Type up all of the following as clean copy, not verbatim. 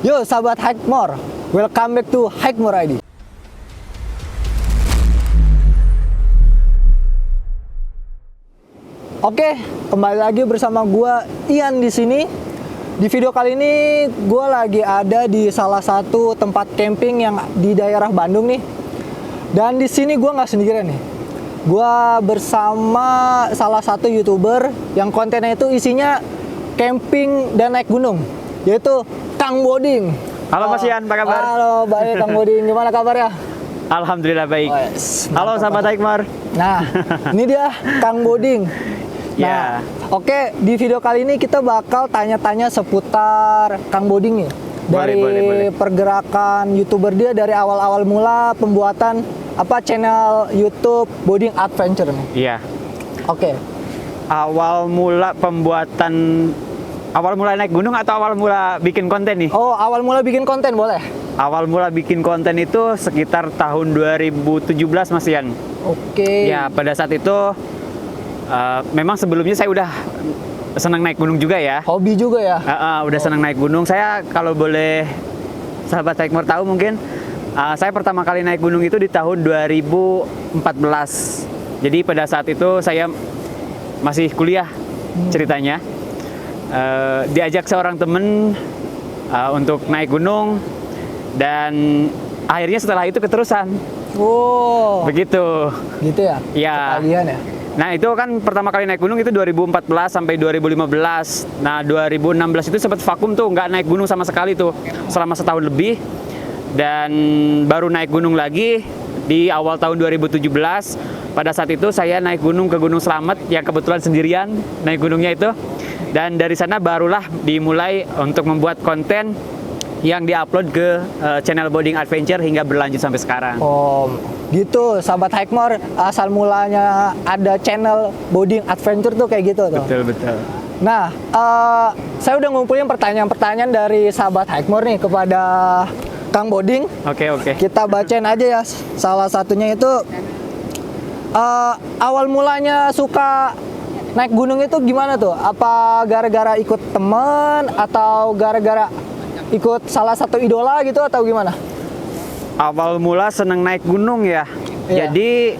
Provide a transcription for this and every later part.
Yo sahabat Hikemore, welcome back to Hikemore ID. Oke, kembali lagi bersama gua Ian di sini. Di video kali ini gua lagi ada di salah satu tempat camping yang di daerah Bandung nih. Dan di sini gua nggak sendirian nih. Gua bersama salah satu YouTuber yang kontennya itu isinya camping dan naik gunung, yaitu Kang Boding. Halo Mas Ian, apa kabar? Halo, baik Kang Boding. Gimana kabarnya? Alhamdulillah baik. Oh, yes. Halo sahabat Hikemore. Nah, ini dia Kang Boding. Nah, Ya. oke, di video kali ini kita bakal tanya-tanya seputar Kang Boding nih. Dari Boleh. pergerakan YouTuber dia dari awal-awal mula pembuatan channel YouTube Boding Adventure nih. Iya. Oke. Awal mula naik gunung atau awal mula bikin konten nih? Oh, awal mula bikin konten boleh? Awal mula bikin konten itu sekitar tahun 2017 Mas Ian. Oke. Ya, pada saat itu memang sebelumnya saya udah senang naik gunung juga ya. Hobi juga ya? Udah senang naik gunung. Saya kalau boleh sahabat Hikemore tahu mungkin saya pertama kali naik gunung itu di tahun 2014. Jadi pada saat itu saya masih kuliah ceritanya. Diajak seorang temen untuk naik gunung dan akhirnya setelah itu keterusan. Wow. Begitu. Gitu ya? Ya. Kalian ya? Nah itu kan pertama kali naik gunung itu 2014 sampai 2015. Nah 2016 itu sempat vakum tuh, nggak naik gunung sama sekali tuh selama setahun lebih. Dan baru naik gunung lagi di awal tahun 2017. Pada saat itu saya naik gunung ke Gunung Slamet yang kebetulan sendirian naik gunungnya itu. Dan dari sana barulah dimulai untuk membuat konten yang diupload ke channel Boding Adventure hingga berlanjut sampai sekarang. Oh, gitu sahabat Hikemore, asal mulanya ada channel Boding Adventure tuh kayak gitu tuh. Betul. Nah, saya udah ngumpulin pertanyaan-pertanyaan dari sahabat Hikemore nih kepada Kang Boding. Oke. Kita bacain aja ya. Salah satunya itu awal mulanya suka naik gunung itu gimana tuh? Apa gara-gara ikut temen atau gara-gara ikut salah satu idola gitu atau gimana? Awal mula seneng naik gunung ya. Iya. Jadi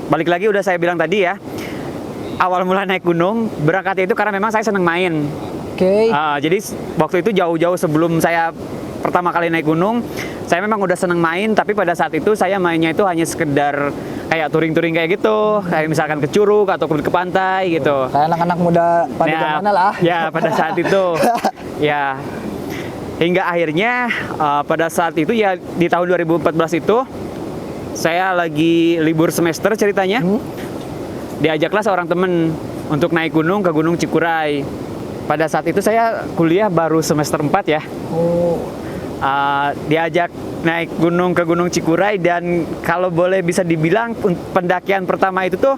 balik lagi udah saya bilang tadi ya. Awal mula naik gunung berangkatnya itu karena memang saya seneng main. Oke. Jadi waktu itu jauh-jauh sebelum saya pertama kali naik gunung, saya memang udah seneng main. Tapi pada saat itu saya mainnya itu hanya sekedar kayak touring-touring kayak gitu, kayak misalkan ke curug ataupun ke pantai gitu. Kayak anak-anak muda pada zamannya lah. Ya pada saat itu. Ya. Hingga akhirnya pada saat itu ya di tahun 2014 itu saya lagi libur semester ceritanya. Diajaklah seorang temen untuk naik gunung ke Gunung Cikuray. Pada saat itu saya kuliah baru semester 4 ya. Oh. Diajak naik gunung ke Gunung Cikuray dan kalau boleh bisa dibilang pendakian pertama itu tuh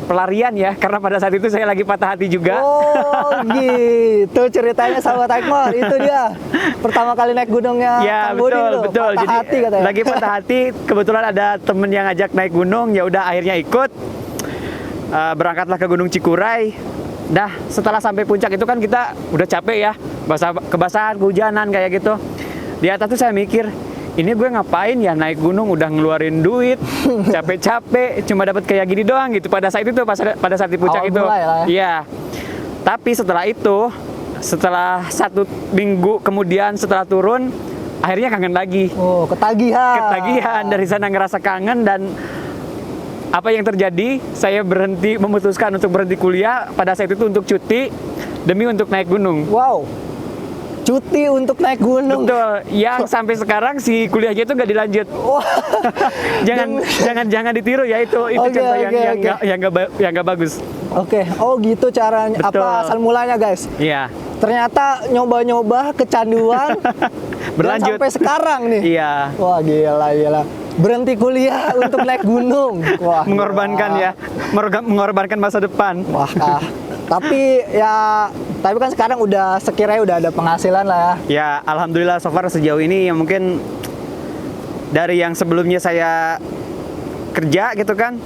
pelarian ya, karena pada saat itu saya lagi patah hati juga. Oh gitu ceritanya sahabat Hikemore, itu dia pertama kali naik gunungnya Ya Kang Boding tuh, betul. patah Jadi hati katanya. lagi patah hati, kebetulan ada temen yang ngajak naik gunung, ya udah akhirnya ikut. Berangkatlah ke Gunung Cikuray. Dah setelah sampai puncak itu kan kita udah capek ya, kebasahan, kehujanan kayak gitu. Di atas tuh saya mikir, ini gue ngapain ya naik gunung, udah ngeluarin duit, capek-capek, cuma dapat kayak gini doang gitu. Pada saat itu, pada saat di puncak Awal itu, mulai lah ya. iya. Tapi setelah itu, setelah 1 minggu kemudian setelah turun, akhirnya kangen lagi. Oh, ketagihan. Dari sana ngerasa kangen dan apa yang terjadi? Saya memutuskan untuk berhenti kuliah pada saat itu untuk cuti demi untuk naik gunung. Wow. Cuti untuk naik gunung. Betul, yang sampai sekarang si kuliahnya itu nggak dilanjut. Wah. jangan ditiru ya, itu Oke, contoh oke. yang nggak bagus. Oke. Oh gitu caranya, Betul. asal mulanya guys. Iya. Ternyata nyoba-nyoba kecanduan dan Berlanjut. sampai sekarang nih. Iya. Wah gila. Berhenti kuliah untuk naik gunung. Wah. Mengorbankan gila. ya, mengorbankan masa depan. Wah. Tapi kan sekarang udah sekiranya udah ada penghasilan lah ya. Ya, alhamdulillah so far sejauh ini ya mungkin dari yang sebelumnya saya kerja gitu kan,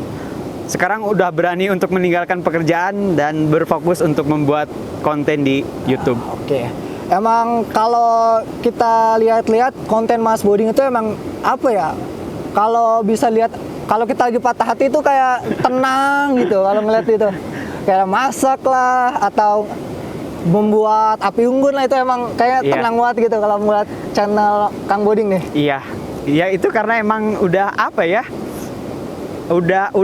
sekarang udah berani untuk meninggalkan pekerjaan dan berfokus untuk membuat konten di YouTube. Oke. Emang kalau kita lihat-lihat konten Mas Boding itu emang apa ya? Kalau bisa lihat, kalau kita lagi patah hati itu kayak tenang gitu kalau ngeliat itu. Kayak masak lah atau membuat api unggun lah, itu emang kayak tenang banget gitu kalau melihat channel Kang Boding nih. Iya. Ya itu karena emang udah apa ya? Udah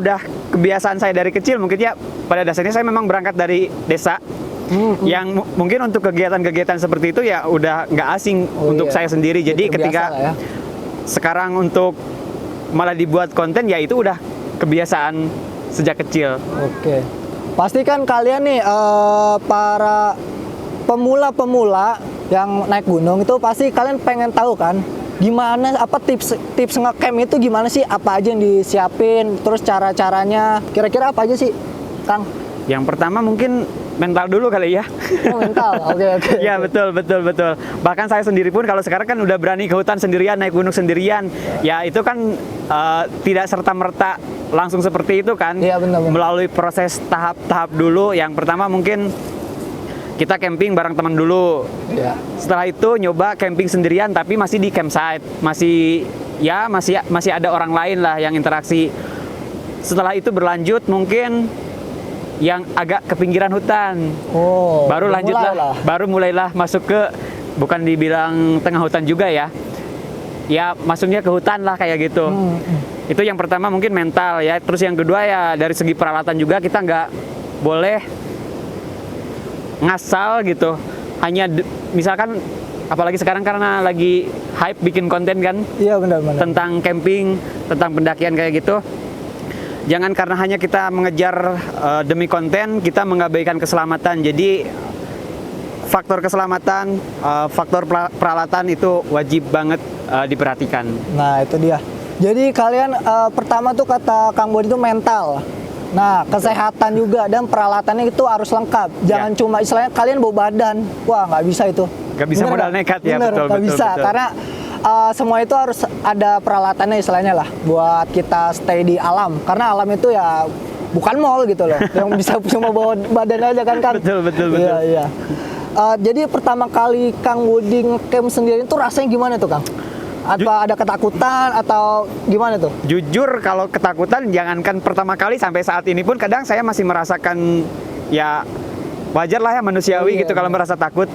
kebiasaan saya dari kecil mungkin ya. Pada dasarnya saya memang berangkat dari desa. Yang mungkin untuk kegiatan-kegiatan seperti itu ya udah nggak asing untuk saya sendiri. Jadi ketika sekarang untuk malah dibuat konten ya itu udah kebiasaan sejak kecil. Oke. Pasti kan kalian nih para pemula-pemula yang naik gunung itu pasti kalian pengen tahu kan gimana, apa tips nge-camp itu gimana sih, apa aja yang disiapin, terus cara-caranya kira-kira apa aja sih, Kang? Yang pertama mungkin mental dulu kali ya. Oh, mental. Oke. Ya betul. Bahkan saya sendiri pun kalau sekarang kan udah berani ke hutan sendirian, naik gunung sendirian. Ya itu kan tidak serta-merta langsung seperti itu kan. Iya, benar. Melalui proses tahap-tahap dulu. Yang pertama mungkin kita camping bareng teman dulu. Iya. Setelah itu nyoba camping sendirian tapi masih di campsite. Masih ada orang lain lah yang interaksi. Setelah itu berlanjut mungkin yang agak ke pinggiran hutan. Oh. Baru mulailah masuk ke, bukan dibilang tengah hutan juga ya. Ya masuknya ke hutan lah kayak gitu. Itu yang pertama mungkin mental ya. Terus yang kedua ya dari segi peralatan juga kita nggak boleh ngasal gitu. Hanya misalkan apalagi sekarang karena lagi hype bikin konten kan. Iya benar. Tentang camping, tentang pendakian kayak gitu. Jangan karena hanya kita mengejar demi konten, kita mengabaikan keselamatan. Jadi faktor keselamatan, faktor peralatan itu wajib banget diperhatikan. Nah itu dia. Jadi kalian pertama tuh kata Kang Boding itu mental. Nah kesehatan juga dan peralatannya itu harus lengkap. Jangan cuma istilahnya kalian bawa badan. Wah nggak bisa itu. Nggak bisa modal nekat ya. Bener, nggak bisa. Karena semua itu harus ada peralatannya istilahnya lah buat kita stay di alam, karena alam itu ya bukan mall gitu loh yang bisa cuma bawa badan aja kan. Betul. Iya. Jadi pertama kali Kang Boding camp sendiri itu rasanya gimana tuh Kang? Apa ada ketakutan atau gimana tuh? Jujur kalau ketakutan jangankan pertama kali, sampai saat ini pun kadang saya masih merasakan, ya wajar lah ya manusiawi gitu kalau merasa takut.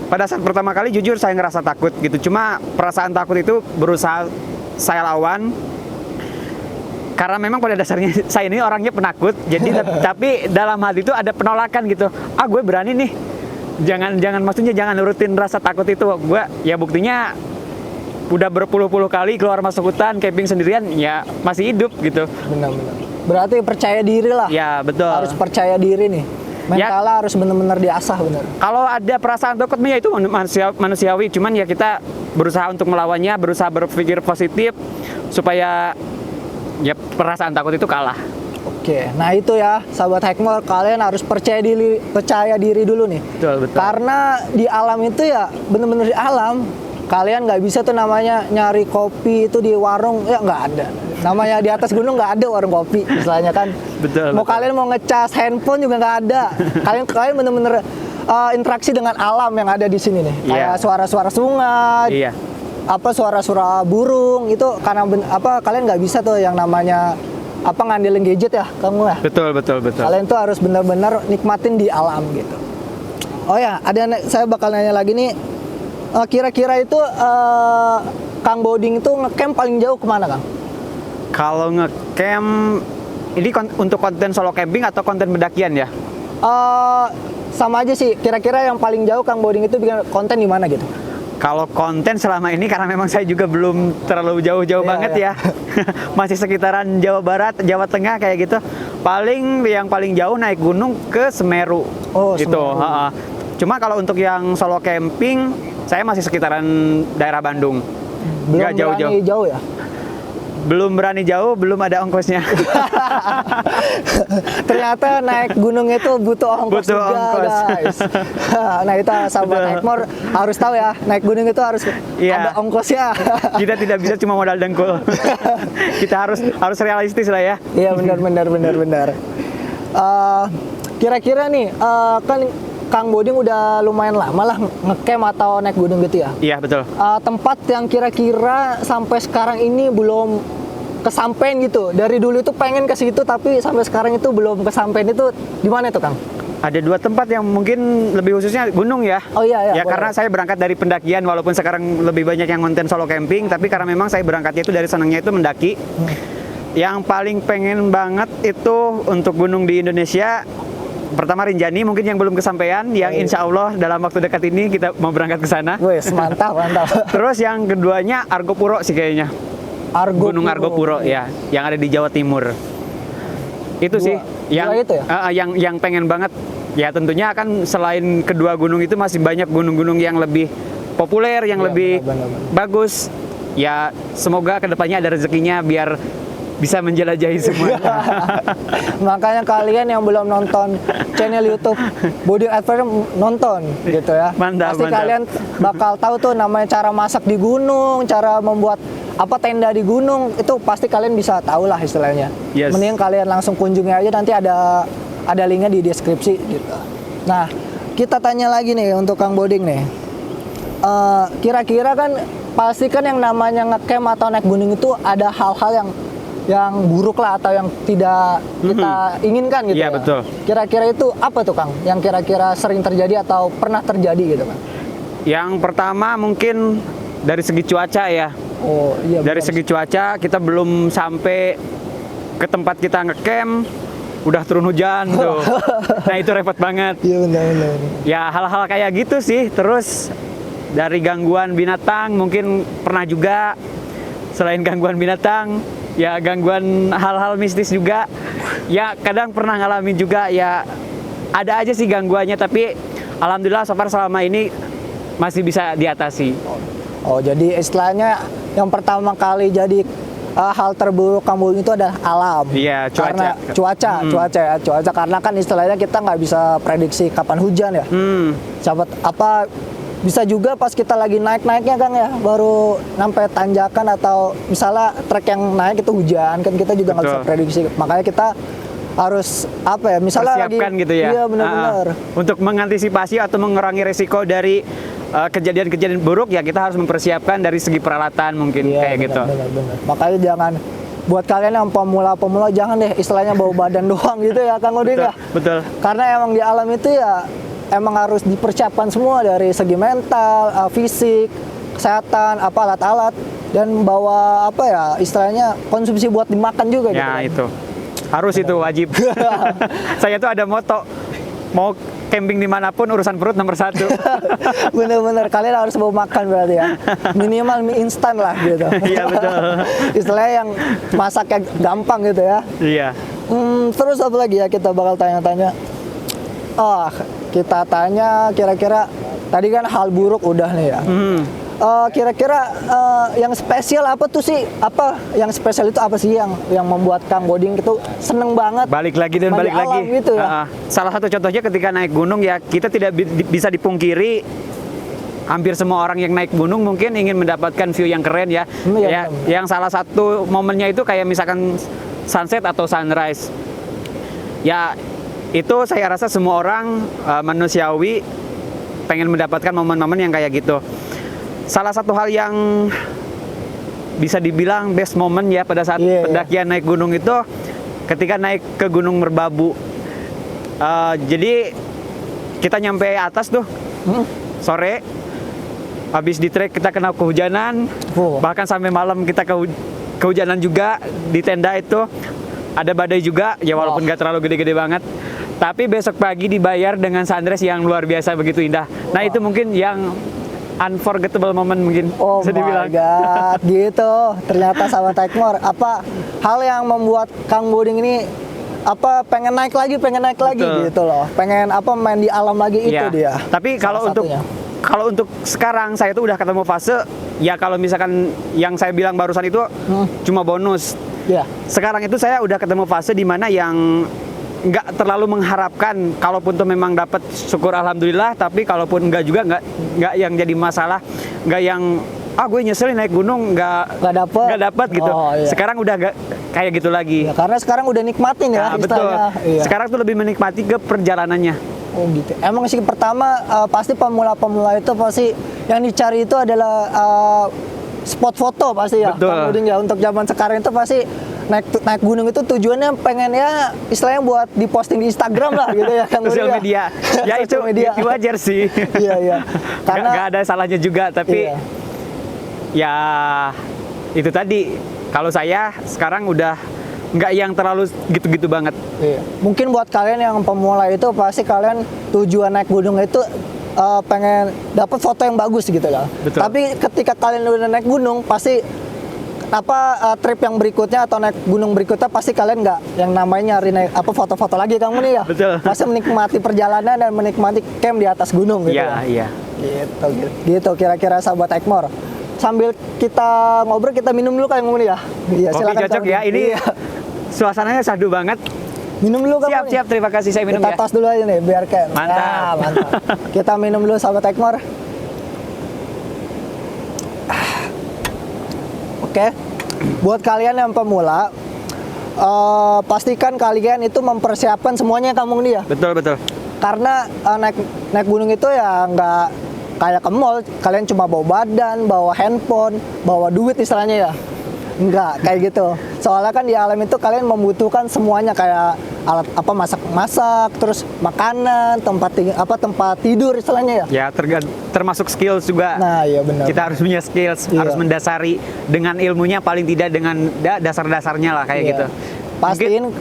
Pada saat pertama kali jujur saya ngerasa takut gitu. Cuma perasaan takut itu berusaha saya lawan. Karena memang pada dasarnya saya ini orangnya penakut. Jadi tapi dalam hati itu ada penolakan gitu. Gue berani nih. Maksudnya jangan nurutin rasa takut itu. Gue ya buktinya udah berpuluh-puluh kali keluar masuk hutan, camping sendirian, ya masih hidup gitu. Benar. Berarti percaya diri lah. Ya betul. Harus percaya diri nih. Mentalnya harus benar-benar diasah benar. Kalau ada perasaan takut ya itu manusiawi, cuman ya kita berusaha untuk melawannya, berusaha berpikir positif supaya ya perasaan takut itu kalah. Oke, nah itu ya sahabat Hikmah, kalian harus percaya diri dulu nih. Betul. Karena di alam itu ya benar-benar di alam. Kalian nggak bisa tuh namanya nyari kopi itu di warung, ya nggak ada. Namanya di atas gunung nggak ada warung kopi, istilahnya kan. Betul. Kalian mau ngecas handphone juga nggak ada. Kalian bener-bener interaksi dengan alam yang ada di sini nih. Kayak suara-suara sungai, suara-suara burung itu karena kalian nggak bisa tuh yang namanya ngandelin gadget ya, kamu ya. Betul. Kalian tuh harus benar-benar nikmatin di alam gitu. Oh ya, saya bakal nanya lagi nih. Kira-kira itu Kang Boding itu ngecamp paling jauh kemana Kang? Kalau ngecamp ini untuk konten solo camping atau konten pendakian ya? Sama aja sih. Kira-kira yang paling jauh Kang Boding itu bikin konten di mana gitu? Kalau konten selama ini karena memang saya juga belum terlalu jauh-jauh banget ya. Masih sekitaran Jawa Barat, Jawa Tengah kayak gitu. Yang paling jauh naik gunung ke Semeru. Oh, gitu. Semeru. Cuma kalau untuk yang solo camping saya masih sekitaran daerah Bandung. Belum jauh ya? belum berani jauh, belum ada ongkosnya. Ternyata naik gunung itu butuh ongkos Butuh juga, ongkos. guys. Nah, itu sahabat Hikmor harus tahu ya, naik gunung itu harus Iya. ada ongkosnya. Kita tidak bisa cuma modal dengkul. Kita harus realistis lah ya. Iya, benar. Kira-kira nih, kan Kang Boding udah lumayan lama lah ngecamp atau naik gunung gitu ya. Iya, betul. Tempat yang kira-kira sampai sekarang ini belum kesampean gitu. Dari dulu itu pengen ke situ tapi sampai sekarang itu belum kesampean, itu di mana tuh, Kang? Ada 2 tempat yang mungkin lebih khususnya gunung ya. Oh iya, Ya boleh. karena saya berangkat dari pendakian, walaupun sekarang lebih banyak yang konten solo camping, tapi karena memang saya berangkatnya itu dari senangnya itu mendaki. Yang paling pengen banget itu untuk gunung di Indonesia, pertama Rinjani mungkin yang belum kesampaian, yang insya Allah dalam waktu dekat ini kita mau berangkat ke sana. Wes, mantap. Terus yang keduanya Argopuro sih kayaknya. Gunung Argopuro ya, yang ada di Jawa Timur. Itu sih yang dua itu ya? yang pengen banget. Ya tentunya kan selain kedua gunung itu masih banyak gunung-gunung yang lebih populer, yang Iya, lebih benar. bagus. Ya semoga kedepannya ada rezekinya biar bisa menjelajahi semuanya. Makanya kalian yang belum nonton channel YouTube Boding Adventure, nonton gitu ya. Mantap, Pasti mantap. kalian bakal tahu tuh namanya cara masak di gunung, cara membuat apa tenda di gunung, itu pasti kalian bisa tahu lah istilahnya. Yes. Mending kalian langsung kunjungi aja, nanti ada linknya di deskripsi gitu. Nah, kita tanya lagi nih untuk Kang Boding nih. Kira-kira kan pasti kan yang namanya ngecamp atau naik gunung itu ada hal-hal yang buruk lah atau yang tidak kita inginkan gitu Iya, ya. betul. Kira-kira itu apa tuh, Kang? Yang kira-kira sering terjadi atau pernah terjadi gitu, Kang? Yang pertama mungkin dari segi cuaca ya. Oh iya. Dari benar. segi cuaca kita belum sampai ke tempat kita ngecamp udah turun hujan tuh. Nah itu repot banget. Iya benar. Ya hal-hal kayak gitu sih. Terus dari gangguan binatang mungkin pernah juga. Selain gangguan binatang, ya gangguan hal-hal mistis juga. Ya kadang pernah ngalamin juga, ya ada aja sih gangguannya, tapi alhamdulillah so far selama ini masih bisa diatasi. Oh, jadi istilahnya yang pertama kali jadi hal terburuk kamu itu adalah alam. Iya, cuaca. Karena cuaca karena kan istilahnya kita nggak bisa prediksi kapan hujan ya. Siapa apa bisa juga pas kita lagi naik-naiknya, Kang ya, baru sampai tanjakan atau misalnya trek yang naik itu hujan, kan kita juga nggak bisa Betul. prediksi. Makanya kita harus apa ya, misalnya Persiapkan lagi gitu ya. Iya benar-benar. Untuk mengantisipasi atau mengurangi resiko dari kejadian-kejadian buruk, ya kita harus mempersiapkan dari segi peralatan mungkin Iya, kayak gitu. benar. Makanya jangan, buat kalian yang pemula jangan deh istilahnya bawa badan doang gitu ya, Kang Udin ya. Betul. Karena emang di alam itu ya emang harus dipersiapkan semua dari segi mental, fisik, kesehatan, apa alat-alat, dan bawa apa ya istilahnya konsumsi buat dimakan juga gitu. Ya kan. itu harus itu wajib. Saya tuh ada moto, mau camping dimanapun urusan perut nomor 1. Bener-bener kalian harus bawa makan berarti ya, minimal mie instan lah gitu. Iya betul. Istilahnya yang masaknya gampang gitu ya. Iya. Terus apa lagi ya kita bakal tanya-tanya. Kita tanya kira-kira tadi kan hal buruk udah nih ya. Kira-kira yang spesial apa tuh sih? Apa yang spesial itu apa sih yang membuat Kang Boding itu seneng banget? Balik lagi dan main balik di alam lagi. gitu ya. Salah satu contohnya ketika naik gunung, ya kita tidak bisa dipungkiri, hampir semua orang yang naik gunung mungkin ingin mendapatkan view yang keren ya. Iya, benar. Yang salah satu momennya itu kayak misalkan sunset atau sunrise. Ya itu saya rasa semua orang manusiawi pengen mendapatkan momen-momen yang kayak gitu. Salah satu hal yang bisa dibilang best moment ya pada saat pendakian naik gunung itu ketika naik ke Gunung Merbabu. Jadi kita nyampe atas tuh sore, habis di trek kita kena kehujanan, bahkan sampai malam kita kehujanan juga di tenda itu, ada badai juga ya walaupun nggak terlalu gede-gede banget. Tapi besok pagi dibayar dengan sunrise yang luar biasa begitu indah. Nah itu mungkin yang unforgettable moment mungkin bisa dibilang. Oh my god, gitu. Ternyata sahabat Hikmor, apa hal yang membuat Kang Boding ini apa pengen naik lagi Betul. gitu loh. Pengen apa main di alam lagi itu Ya. dia. Tapi kalau salah satunya. untuk sekarang saya tuh udah ketemu fase ya kalau misalkan yang saya bilang barusan itu cuma bonus. Ya. Sekarang itu saya udah ketemu fase di mana yang nggak terlalu mengharapkan, kalaupun tuh memang dapat syukur alhamdulillah, tapi kalaupun nggak juga nggak yang jadi masalah, nggak yang gue nyeselin naik gunung nggak dapat gitu. Oh, iya. Sekarang udah nggak kayak gitu lagi. Ya, karena sekarang udah nikmatin ya, Nah, betul. Iya. Sekarang tuh lebih menikmati ke perjalanannya. Oh gitu. Emang sih pertama pasti pemula-pemula itu pasti yang dicari itu adalah spot foto pasti ya. Betul. Kemudian ya untuk zaman sekarang itu pasti naik gunung itu tujuannya pengen ya istilahnya buat diposting di Instagram lah gitu ya Kang Budi Sosial ya. media. Ya itu media. wajar sih. Iya iya. Karena Nggak ada salahnya juga, tapi iya. ya itu tadi, kalau saya sekarang udah nggak yang terlalu gitu-gitu banget. Iya. Mungkin buat kalian yang pemula itu pasti kalian tujuan naik gunung itu pengen dapat foto yang bagus gitu lah. Betul. Tapi ketika kalian udah naik gunung pasti trip yang berikutnya atau naik gunung berikutnya pasti kalian nggak yang namanya nyari naik foto-foto lagi Kang Muni ya. Betul. Pasti menikmati perjalanan dan menikmati camp di atas gunung gitu ya. Iya. Gitu kira-kira sahabat Ekmor. Sambil kita ngobrol kita minum dulu Kang Muni ya. Iya, Kopi silakan, cocok Kang ya. Muni. Ini Iya. suasananya syahdu banget. Minum dulu Kang Muni. Siap, terima kasih, saya minum kita ya. tos dulu aja nih biar kayak Mantap. Ya, mantap. Kita minum dulu sahabat Ekmor. Oke. Buat kalian yang pemula pastikan kalian itu mempersiapkan semuanya kamu nih ya. Betul. Karena naik gunung itu ya nggak kayak ke mall, kalian cuma bawa badan, bawa handphone, bawa duit istilahnya ya. Enggak, kayak gitu. Soalnya kan di alam itu kalian membutuhkan semuanya kayak alat masak, terus makanan, tempat tidur istilahnya ya. Ya, termasuk skills juga. Nah, iya benar. Kita harus punya skills, Iya. harus mendasari dengan ilmunya, paling tidak dengan dasar-dasarnya lah kayak Iya. gitu.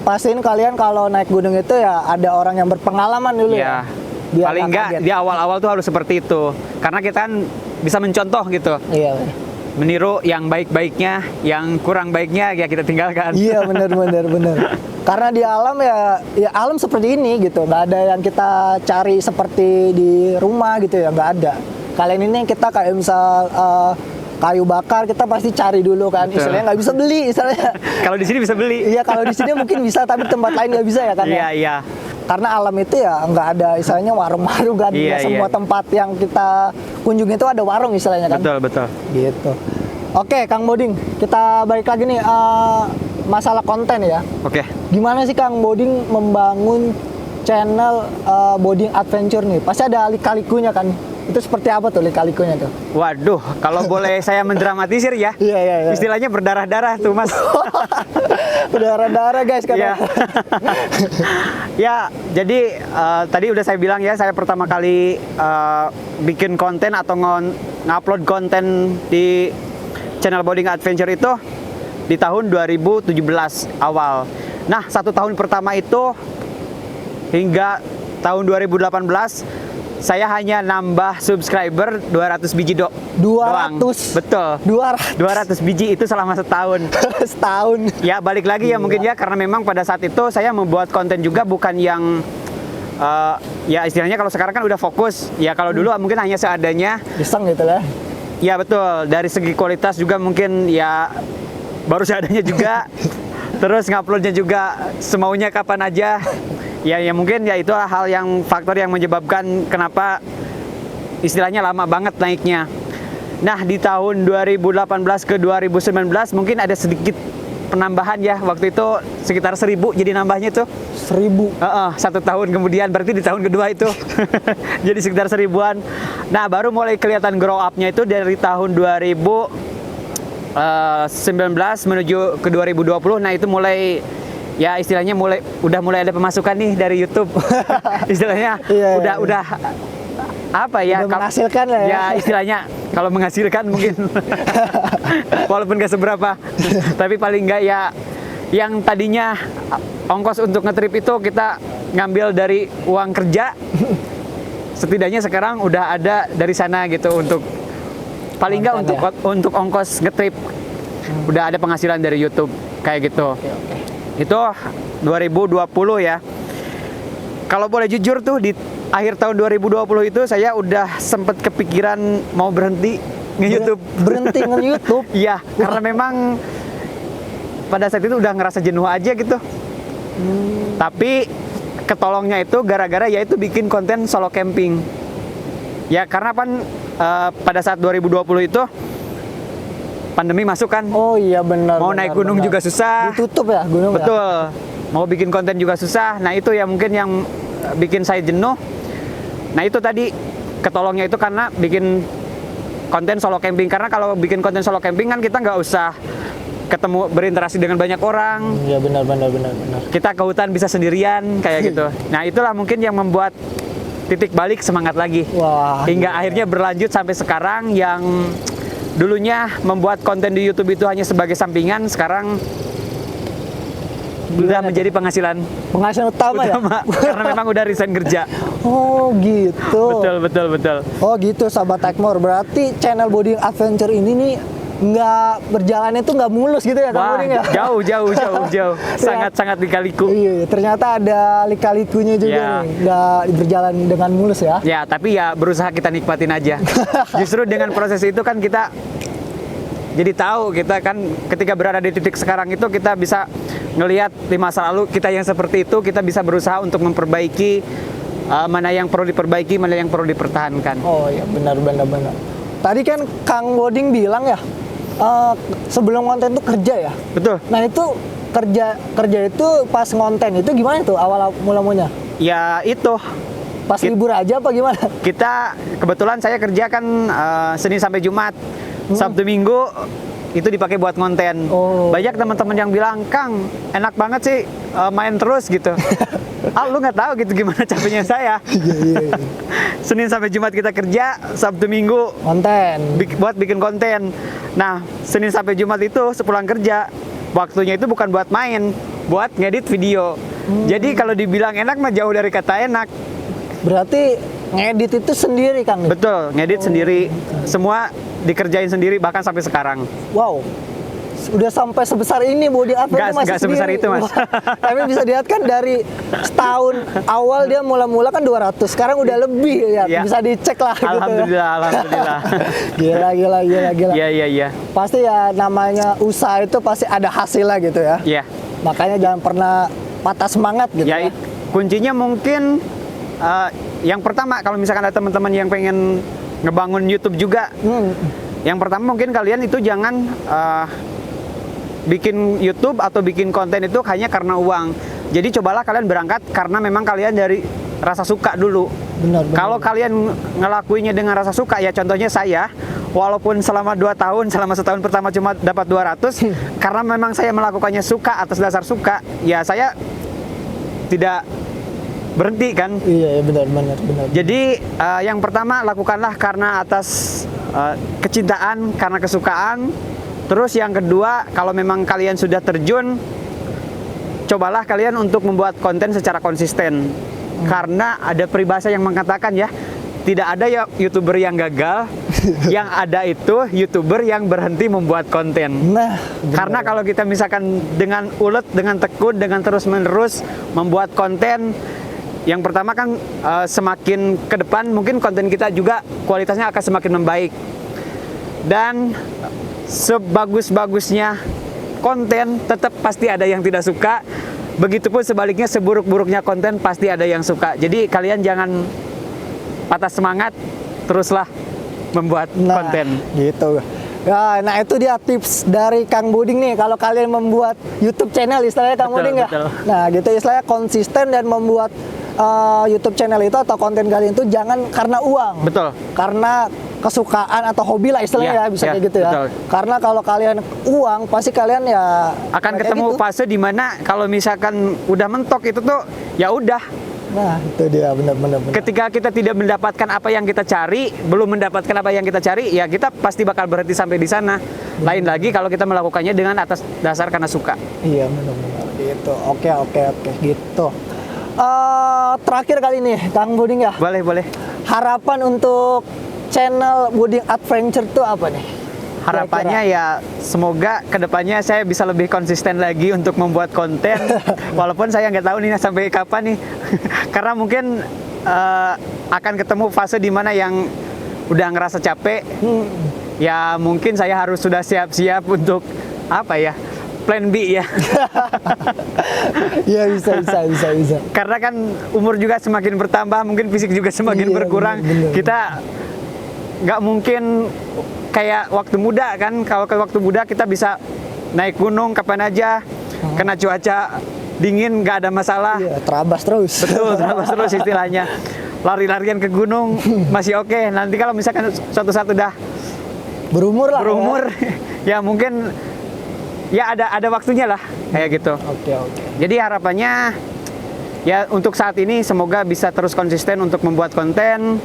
Pastiin kalian kalau naik gunung itu ya ada orang yang berpengalaman dulu Ya, ya. Biar paling nggak enggak kaget. di awal-awal tuh harus seperti itu. Karena kita kan bisa mencontoh gitu. Iya. Meniru yang baik-baiknya, yang kurang baiknya ya kita tinggalkan. Iya benar. Karena di alam ya alam seperti ini gitu. Nggak ada yang kita cari seperti di rumah gitu ya, nggak ada. Kalian ini kita kayak misal kayu bakar kita pasti cari dulu kan. Betul. Istilahnya nggak bisa beli istilahnya. Kalau di sini bisa beli. Iya kalau di sini mungkin bisa tapi tempat lain nggak bisa ya kan. ya? Iya. Karena alam itu ya nggak ada istilahnya warung-warung kan. Iya, Nggak semua tempat yang kita kunjungi itu ada warung istilahnya kan. Betul. Gitu. Oke, Kang Boding, kita balik lagi nih masalah konten ya. Oke. Gimana sih Kang Boding membangun channel Boding Adventure nih? Pasti ada lika-likunya kan? Itu seperti apa tuh lika-likunya tuh? Waduh, kalau boleh saya mendramatisir ya. Iya. Istilahnya berdarah-darah tuh, Mas. Berdarah-darah guys kan? Ya. Ya, jadi tadi udah saya bilang ya, saya pertama kali bikin konten atau ngupload konten di channel Boding Adventure itu di tahun 2017 awal. Nah, 1 tahun pertama itu hingga tahun 2018 saya hanya nambah subscriber 200 biji 200? doang. Betul. 200 biji itu selama setahun. Setahun. Ya, balik lagi ya mungkin ya, karena memang pada saat itu saya membuat konten juga bukan yang ya istilahnya kalau sekarang kan udah fokus. Ya kalau dulu mungkin hanya seadanya. Iseng gitu lah. Ya betul, dari segi kualitas juga mungkin ya baru seadanya juga. Terus nguploadnya juga semaunya kapan aja. Ya mungkin ya itu hal yang faktor yang menyebabkan kenapa istilahnya lama banget naiknya. Nah, di tahun 2018 ke 2019 mungkin ada sedikit penambahan ya. Waktu itu sekitar 1000 jadi nambahnya tuh. 1000. 1 tahun kemudian, berarti di tahun kedua itu jadi sekitar 1000-an. Nah, baru mulai kelihatan grow up-nya itu dari tahun 2019 menuju ke 2020. Nah, itu mulai ya istilahnya udah mulai ada pemasukan nih dari YouTube. Istilahnya Iya. udah apa ya? Udah menghasilkan lah ya. Ya istilahnya kalau menghasilkan mungkin walaupun gak seberapa, tapi paling enggak ya yang tadinya ongkos untuk ngetrip itu kita ngambil dari uang kerja, setidaknya sekarang udah ada dari sana gitu untuk paling enggak untuk ongkos ngetrip udah ada penghasilan dari YouTube kayak gitu. Oke. Itu 2020 ya. Kalau boleh jujur tuh di akhir tahun 2020 itu saya udah sempet kepikiran mau berhenti nge-YouTube. Berhenti nge-YouTube. Iya, karena memang pada saat itu udah ngerasa jenuh aja gitu. Tapi ketolongnya itu gara-gara ya itu bikin konten solo camping. Ya karena kan pada saat 2020 itu pandemi masuk kan. Oh iya benar. Mau naik gunung juga susah. Ditutup ya gunung. Betul. Mau bikin konten juga susah. Nah itu ya mungkin yang bikin saya jenuh. Nah itu tadi ketolongnya itu karena bikin konten solo camping. Karena kalau bikin konten solo camping kan kita nggak usah ketemu berinteraksi dengan banyak orang. Iya benar. Kita ke hutan bisa sendirian kayak gitu. Nah itulah mungkin yang membuat titik balik semangat lagi. Wah. Hingga akhirnya berlanjut sampai sekarang yang dulunya membuat konten di YouTube itu hanya sebagai sampingan, sekarang udah menjadi penghasilan utama ya. Karena memang udah resign kerja. Oh gitu. Betul. Oh gitu sahabat Tekmor. Berarti channel Boarding Adventure ini nih nggak berjalannya tuh nggak mulus gitu ya Kang Wah, Boarding ya? jauh. Sangat Lika-liku. Iya, ternyata ada lika-likunya juga Ya. nih. Nggak berjalan dengan mulus ya. Ya, tapi ya berusaha kita nikmatin aja. Justru dengan proses itu kan kita jadi tahu kita kan ketika berada di titik sekarang itu kita bisa ngelihat di masa lalu kita yang seperti itu, kita bisa berusaha untuk memperbaiki mana yang perlu diperbaiki, mana yang perlu dipertahankan. Oh iya benar. Tadi kan Kang Boarding bilang ya sebelum konten itu kerja ya. Betul. Nah itu kerja itu pas konten itu gimana tuh awal mulanya? Ya itu Pas libur aja apa gimana? kita kebetulan saya kerja kan Senin sampai Jumat. Sabtu Minggu itu dipakai buat konten. Oh. Banyak teman-teman yang bilang, "Kang, enak banget sih main terus gitu." Lu nggak tahu gitu gimana capeknya saya. Iya. Senin sampai Jumat kita kerja, Sabtu Minggu Konten. buat bikin konten. Nah, Senin sampai Jumat itu sepulang kerja, waktunya itu bukan buat main, buat ngedit video. Jadi kalau dibilang enak mah jauh dari kata enak. Berarti ngedit itu sendiri Kang? Betul, ngedit sendiri, semua dikerjain sendiri bahkan sampai sekarang. Wow. Udah sampai sebesar ini Boarding Adventure masih Nggak sebesar sendiri. itu, Mas. Wah, tapi bisa dilihat kan dari setahun awal dia mula-mula kan 200, sekarang udah lebih ya. Ya. Bisa dicek lah gitu. Alhamdulillah. Gila. Iya. Pasti ya namanya usaha itu pasti ada hasilnya gitu ya. Iya. Makanya jangan pernah patah semangat gitu ya. Kuncinya mungkin yang pertama kalau misalkan ada teman-teman yang pengen ngebangun YouTube juga, yang pertama mungkin kalian itu jangan bikin YouTube atau bikin konten itu hanya karena uang. Jadi cobalah kalian berangkat karena memang kalian dari rasa suka dulu. Benar. Kalau kalian ngelakuinya dengan rasa suka, ya contohnya saya, walaupun selama 2 tahun, selama setahun pertama cuma dapat 200, karena memang saya melakukannya suka atas dasar suka, ya saya tidak berhenti kan. Iya, benar. Jadi yang pertama lakukanlah karena atas kecintaan, karena kesukaan. Terus yang kedua, kalau memang kalian sudah terjun, cobalah kalian untuk membuat konten secara konsisten. Karena ada peribahasa yang mengatakan ya, tidak ada ya YouTuber yang gagal, yang ada itu YouTuber yang berhenti membuat konten. Nah, karena kalau kita misalkan dengan ulet, dengan tekun, dengan terus-menerus membuat konten, yang pertama kan semakin ke depan mungkin konten kita juga kualitasnya akan semakin membaik. Dan sebagus-bagusnya konten tetap pasti ada yang tidak suka. Begitupun sebaliknya, seburuk-buruknya konten pasti ada yang suka. Jadi kalian jangan patah semangat, teruslah membuat konten. Gitu. Ya, nah itu dia tips dari Kang Boarding nih. Kalau kalian membuat YouTube channel, istilahnya Kang Boarding ya. Nah, gitu istilahnya konsisten dan membuat YouTube channel itu atau konten kalian itu jangan karena uang. Betul. Karena kesukaan atau hobi lah istilahnya ya, bisa kayak gitu ya. Betul. Karena kalau kalian uang pasti kalian ya akan ketemu gitu. fase di mana kalau misalkan udah mentok itu tuh ya udah. Nah, itu dia benar. Ketika kita tidak mendapatkan apa yang kita cari, belum mendapatkan apa yang kita cari, ya kita pasti bakal berhenti sampai di sana. Lain lagi kalau kita melakukannya dengan atas dasar karena suka. Iya, benar gitu. Oke gitu. Terakhir kali nih Kang Boarding ya. Boleh. Harapan untuk channel Boarding Adventure itu apa nih? Harapannya ya semoga kedepannya saya bisa lebih konsisten lagi untuk membuat konten. Walaupun saya nggak tahu nih sampai kapan nih. Karena mungkin akan ketemu fase di mana yang udah ngerasa capek. ya mungkin saya harus sudah siap-siap untuk apa ya, plan B ya. Iya, bisa. Karena kan umur juga semakin bertambah, mungkin fisik juga semakin Iya, berkurang. bener. Kita nggak mungkin kayak waktu muda kan. Kalau ke waktu muda kita bisa naik gunung kapan aja, kena cuaca dingin nggak ada masalah. Iya, terabas terus. Betul, terus istilahnya. Lari-larian ke gunung masih oke. Nanti kalau misalkan suatu saat udah Berumur lah. berumur, ya mungkin ya ada waktunya lah kayak gitu. Oke. Jadi harapannya ya untuk saat ini semoga bisa terus konsisten untuk membuat konten.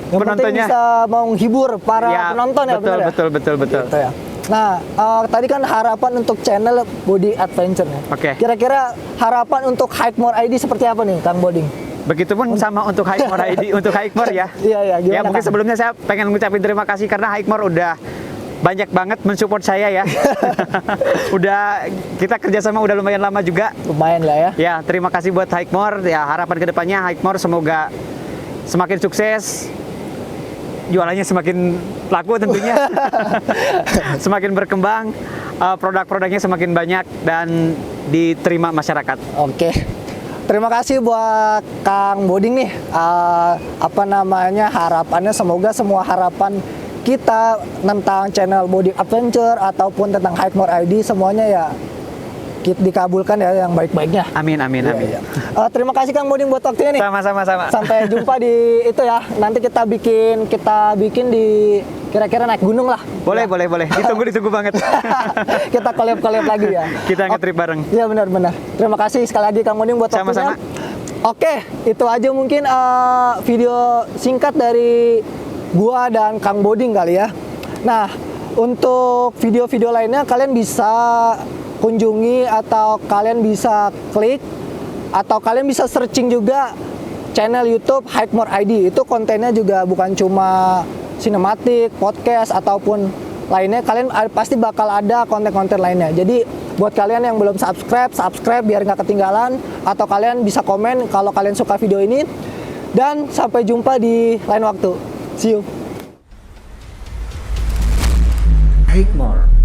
Yang penting bisa menghibur para penonton ya, betul, benar ya? betul. Gitu ya. Nah, tadi kan harapan untuk channel Body Adventure ya. Oke. Kira-kira harapan untuk Hikemore ID seperti apa nih, Kang Boding? Begitupun sama untuk Hikemore ID, untuk Hikemore ya. Iya, gimana, Ya mungkin Kang? sebelumnya saya pengen ngucapin terima kasih karena Hikemore udah banyak banget mensupport saya ya. Udah kita kerjasama udah lumayan lama juga. Lumayan lah ya. Ya, terima kasih buat Hikemore. Ya, harapan kedepannya Hikemore semoga semakin sukses, jualannya semakin laku tentunya, semakin berkembang, produk-produknya semakin banyak dan diterima masyarakat. Oke. Terima kasih buat Kang Boding nih. Harapannya semoga semua harapan kita tentang channel Body Adventure ataupun tentang Hikemore ID semuanya ya dikabulkan ya yang baik-baiknya. Amin. Iya. Terima kasih Kang Boding buat waktunya nih. Sama-sama. Sampai jumpa di itu ya. Nanti kita bikin di kira-kira naik gunung lah. Boleh. Ditunggu banget. Kita collab lagi ya. Kita nge-trip bareng. Iya benar. Terima kasih sekali lagi Kang Boding buat waktunya. Sama-sama. Oke, itu aja mungkin video singkat dari gua dan Kang Boding kali ya. Nah, untuk video-video lainnya kalian bisa kunjungi atau kalian bisa klik atau kalian bisa searching juga channel YouTube Hikemore ID. Itu kontennya juga bukan cuma sinematik, podcast ataupun lainnya. Kalian pasti bakal ada konten-konten lainnya. Jadi buat kalian yang belum subscribe biar nggak ketinggalan, atau kalian bisa komen kalau kalian suka video ini. Dan sampai jumpa di lain waktu. See you. Hikemore.